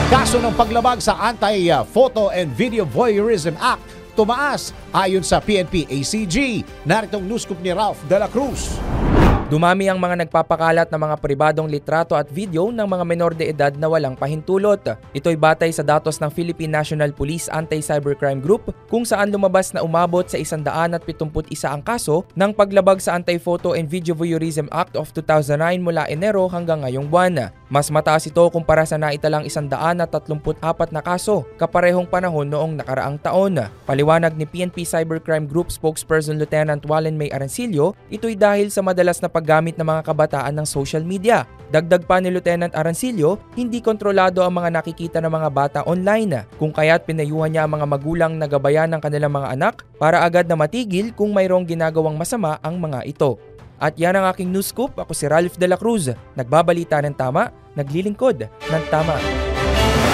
Kaso ng paglabag sa Anti-Photo and Video Voyeurism Act tumaas ayon sa PNP-ACG. Naritong news scoop ni Ralph de la Cruz. Dumami ang mga nagpapakalat ng mga pribadong litrato at video ng mga menor de edad na walang pahintulot. Ito'y batay sa datos ng Philippine National Police Anti-Cybercrime Group kung saan lumabas na umabot sa 171 ang kaso ng paglabag sa Anti-Photo and Video Voyeurism Act of 2009 mula Enero hanggang ngayong buwan. Mas mataas ito kumpara sa naitalang 134 na kaso kaparehong panahon noong nakaraang taon. Paliwanag ni PNP Cybercrime Group spokesperson Lieutenant Wallen May Arancillo, ito'y dahil sa madalas na paggamit ng mga kabataan ng social media. Dagdag pa ni Lieutenant Arancillo, hindi kontrolado ang mga nakikita ng mga bata online, kung kaya't pinayuhan niya ang mga magulang na gabayan ng kanilang mga anak para agad na matigil kung mayroong ginagawang masama ang mga ito. At yan ang aking news scoop. Ako si Ralph de la Cruz, nagbabalita ng tama, naglilingkod ng tama.